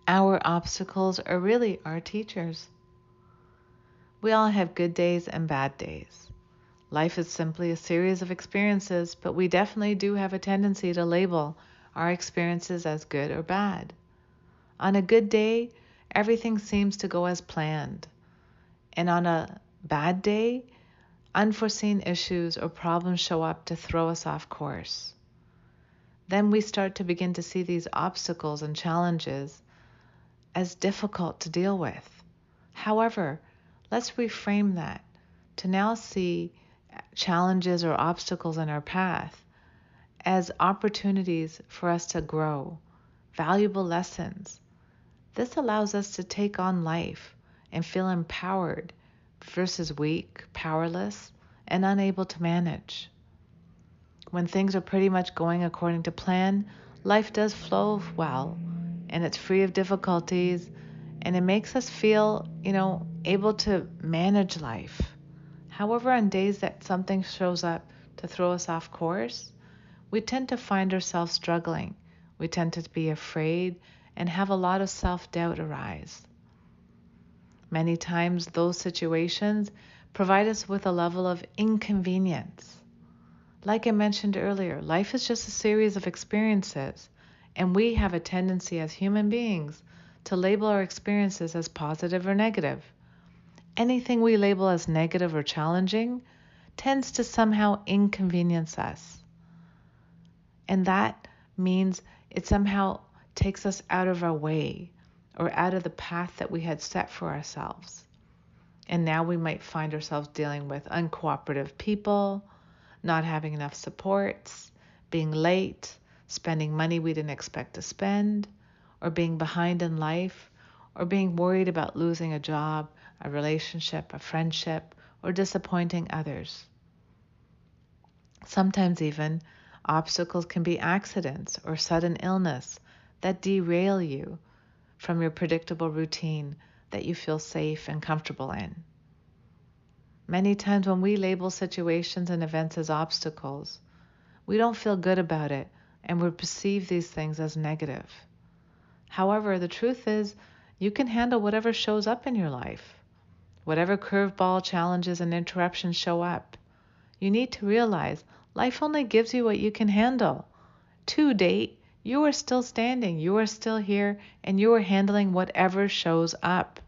Our obstacles are really our teachers. We all have good days and bad days. Life is simply a series of experiences, but we definitely do have a tendency to label our experiences as good or bad. On a good day, everything seems to go as planned. And on a bad day, unforeseen issues or problems show up to throw us off course. Then we start to begin to see these obstacles and challenges as difficult to deal with. However, let's reframe that to now see challenges or obstacles in our path as opportunities for us to grow, valuable lessons. This allows us to take on life and feel empowered versus weak, powerless, and unable to manage. When things are pretty much going according to plan, life does flow well and it's free of difficulties and it makes us feel, able to manage life. However, on days that something shows up to throw us off course, we tend to find ourselves struggling. We tend to be afraid and have a lot of self-doubt arise. Many times those situations provide us with a level of inconvenience. Like I mentioned earlier, life is just a series of experiences, and we have a tendency as human beings to label our experiences as positive or negative. Anything we label as negative or challenging tends to somehow inconvenience us. And that means it somehow takes us out of our way or out of the path that we had set for ourselves. And now we might find ourselves dealing with uncooperative people, not having enough supports, being late, spending money we didn't expect to spend, or being behind in life, or being worried about losing a job, a relationship, a friendship, or disappointing others. Sometimes even obstacles can be accidents or sudden illness that derail you from your predictable routine that you feel safe and comfortable in. Many times when we label situations and events as obstacles, we don't feel good about it and we perceive these things as negative. However, the truth is you can handle whatever shows up in your life. Whatever curveball challenges and interruptions show up, you need to realize life only gives you what you can handle. To date, you are still standing, you are still here, and you are handling whatever shows up.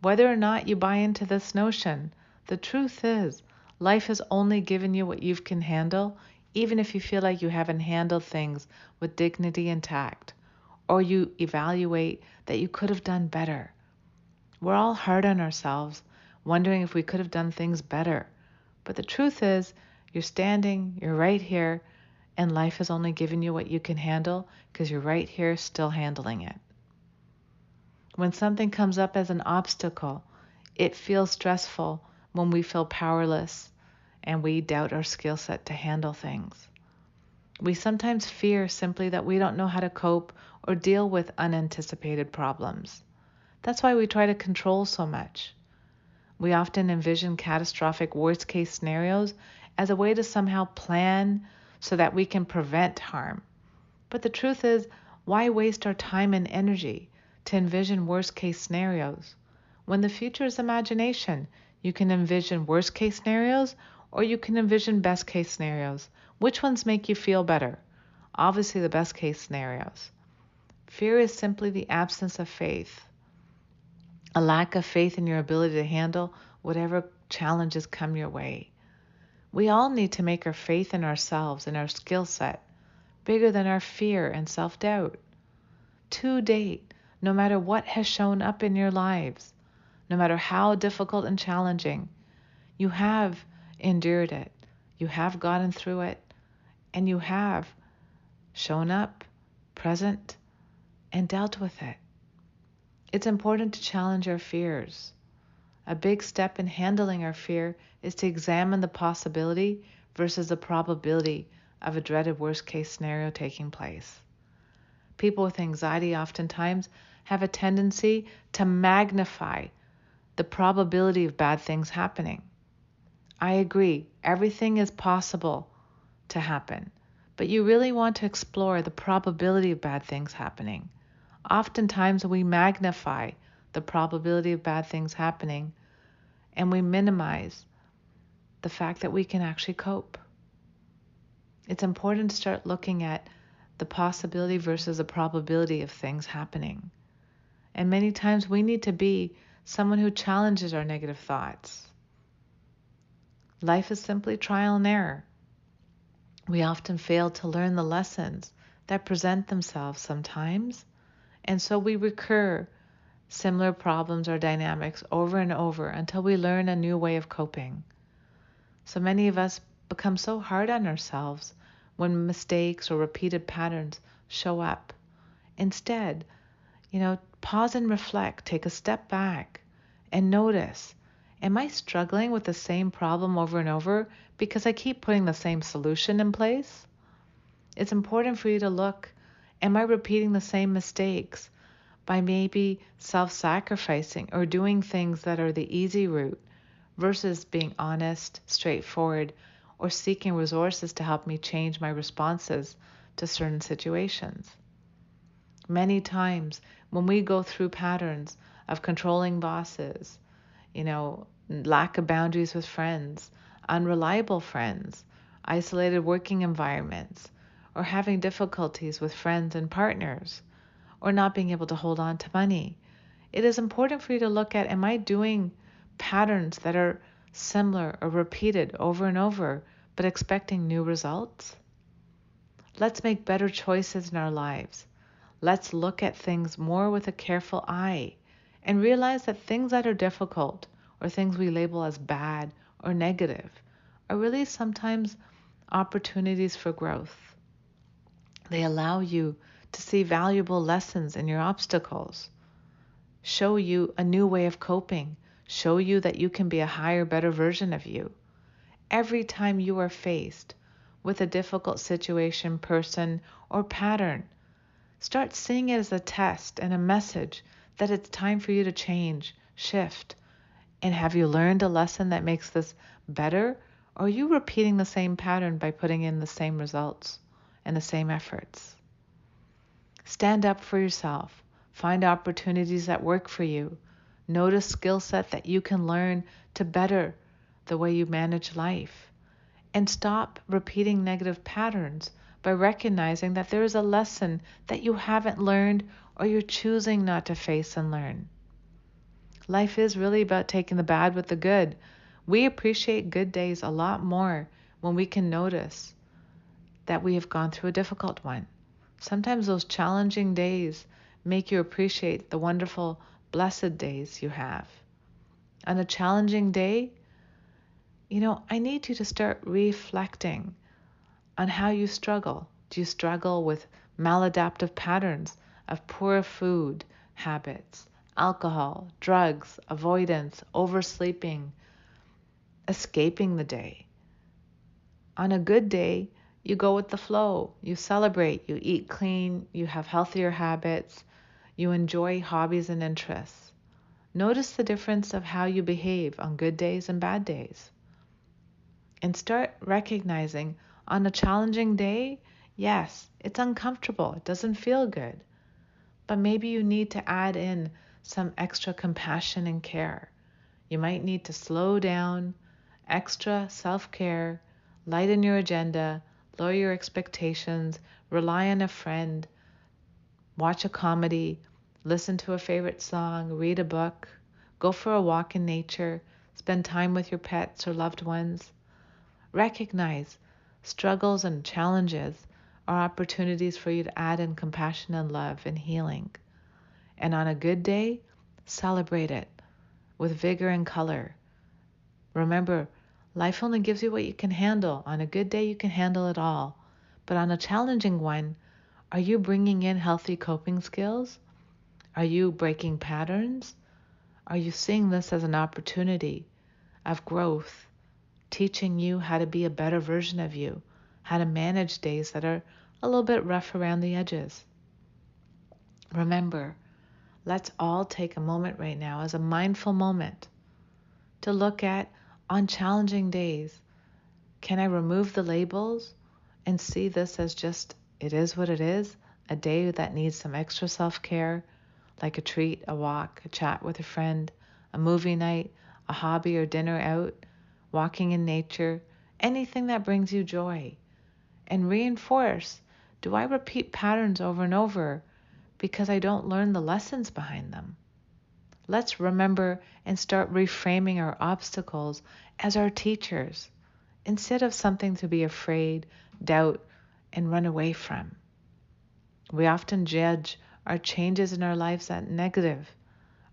Whether or not you buy into this notion, the truth is life has only given you what you can handle, even if you feel like you haven't handled things with dignity and tact, or you evaluate that you could have done better. We're all hard on ourselves, wondering if we could have done things better. But the truth is, you're standing, you're right here, and life has only given you what you can handle because you're right here still handling it. When something comes up as an obstacle, it feels stressful when we feel powerless and we doubt our skill set to handle things. We sometimes fear simply that we don't know how to cope or deal with unanticipated problems. That's why we try to control so much. We often envision catastrophic worst-case scenarios as a way to somehow plan so that we can prevent harm. But the truth is, why waste our time and energy to envision worst-case scenarios? When the future is imagination, you can envision worst-case scenarios or you can envision best-case scenarios. Which ones make you feel better? Obviously, the best-case scenarios. Fear is simply the absence of faith, a lack of faith in your ability to handle whatever challenges come your way. We all need to make our faith in ourselves and our skill set bigger than our fear and self-doubt. To date, no matter what has shown up in your lives, no matter how difficult and challenging, you have endured it, you have gotten through it, and you have shown up, present, and dealt with it. It's important to challenge our fears. A big step in handling our fear is to examine the possibility versus the probability of a dreaded worst-case scenario taking place. People with anxiety oftentimes have a tendency to magnify the probability of bad things happening. I agree, everything is possible to happen, but you really want to explore the probability of bad things happening. Oftentimes we magnify the probability of bad things happening and we minimize the fact that we can actually cope. It's important to start looking at the possibility versus the probability of things happening. And many times we need to be someone who challenges our negative thoughts. Life is simply trial and error. We often fail to learn the lessons that present themselves sometimes, and so we recur similar problems or dynamics over and over until we learn a new way of coping. So many of us become so hard on ourselves when mistakes or repeated patterns show up. Instead, pause and reflect, take a step back and notice, am I struggling with the same problem over and over because I keep putting the same solution in place? It's important for you to look, am I repeating the same mistakes by maybe self-sacrificing or doing things that are the easy route versus being honest, straightforward, or seeking resources to help me change my responses to certain situations. Many times when we go through patterns of controlling bosses, lack of boundaries with friends, unreliable friends, isolated working environments, or having difficulties with friends and partners, or not being able to hold on to money, it is important for you to look at, am I doing patterns that are similar or repeated over and over, but expecting new results? Let's make better choices in our lives. Let's look at things more with a careful eye and realize that things that are difficult or things we label as bad or negative are really sometimes opportunities for growth. They allow you to see valuable lessons in your obstacles, show you a new way of coping, show you that you can be a higher, better version of you. Every time you are faced with a difficult situation, person, or pattern, start seeing it as a test and a message that it's time for you to change, shift. And have you learned a lesson that makes this better? Or are you repeating the same pattern by putting in the same results and the same efforts? Stand up for yourself. Find opportunities that work for you. Notice skill set that you can learn to better the way you manage life. And stop repeating negative patterns by recognizing that there is a lesson that you haven't learned or you're choosing not to face and learn. Life is really about taking the bad with the good. We appreciate good days a lot more when we can notice that we have gone through a difficult one. Sometimes those challenging days make you appreciate the wonderful, blessed days you have. On a challenging day, I need you to start reflecting on how you struggle. Do you struggle with maladaptive patterns of poor food habits, alcohol, drugs, avoidance, oversleeping, escaping the day? On a good day, you go with the flow. You celebrate, you eat clean, you have healthier habits, you enjoy hobbies and interests. Notice the difference of how you behave on good days and bad days. And start recognizing on a challenging day, yes, it's uncomfortable. It doesn't feel good. But maybe you need to add in some extra compassion and care. You might need to slow down, extra self-care, lighten your agenda, lower your expectations, rely on a friend, watch a comedy, listen to a favorite song, read a book, go for a walk in nature, spend time with your pets or loved ones. Recognize struggles and challenges are opportunities for you to add in compassion and love and healing. And on a good day, celebrate it with vigor and color. Remember, life only gives you what you can handle. On a good day, you can handle it all. But on a challenging one, are you bringing in healthy coping skills? Are you breaking patterns? Are you seeing this as an opportunity of growth, teaching you how to be a better version of you, how to manage days that are a little bit rough around the edges? Remember, let's all take a moment right now as a mindful moment to look at, on challenging days, can I remove the labels and see this as just, it is what it is? a day that needs some extra self-care, like a treat, a walk, a chat with a friend, a movie night, a hobby or dinner out, walking in nature, anything that brings you joy. And reinforce, do I repeat patterns over and over because I don't learn the lessons behind them? Let's remember and start reframing our obstacles as our teachers instead of something to be afraid, doubt, and run away from. We often judge our changes in our lives as negative.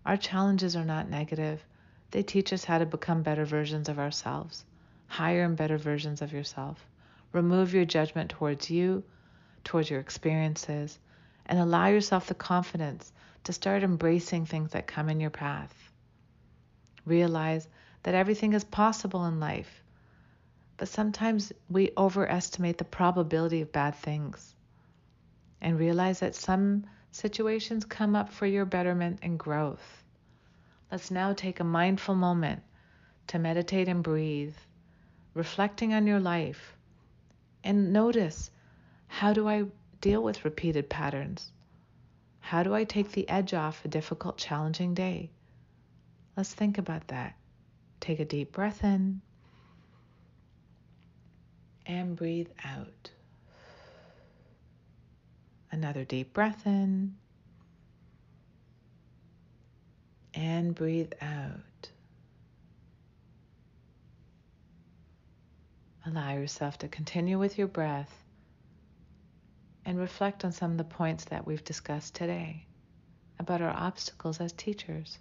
Our challenges are not negative. They teach us how to become better versions of ourselves, higher and better versions of yourself. Remove your judgment towards you, towards your experiences, and allow yourself the confidence to start embracing things that come in your path. Realize that everything is possible in life, but sometimes we overestimate the probability of bad things. And realize that some situations come up for your betterment and growth. Let's now take a mindful moment to meditate and breathe, reflecting on your life, and notice, how do I deal with repeated patterns? How do I take the edge off a difficult, challenging day? Let's think about that. Take a deep breath in and breathe out. Another deep breath in and breathe out. Allow yourself to continue with your breath and reflect on some of the points that we've discussed today about our obstacles as teachers.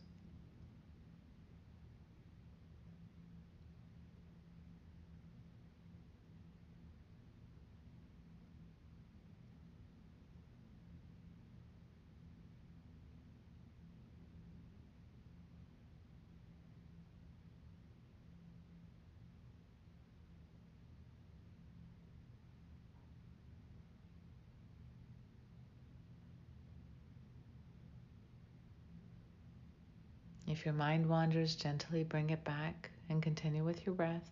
If your mind wanders, gently bring it back and continue with your breath.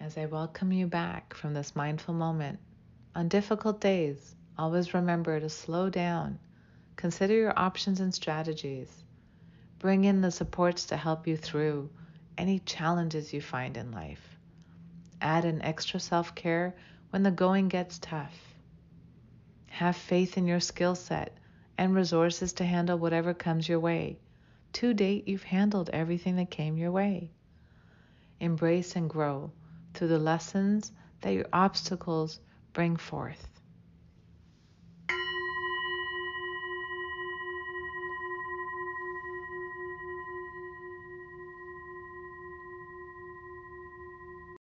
As I welcome you back from this mindful moment, on difficult days, always remember to slow down, consider your options and strategies, bring in the supports to help you through any challenges you find in life. Add an extra self-care when the going gets tough. Have faith in your skill set and resources to handle whatever comes your way. To date, you've handled everything that came your way. Embrace and grow through the lessons that your obstacles bring forth.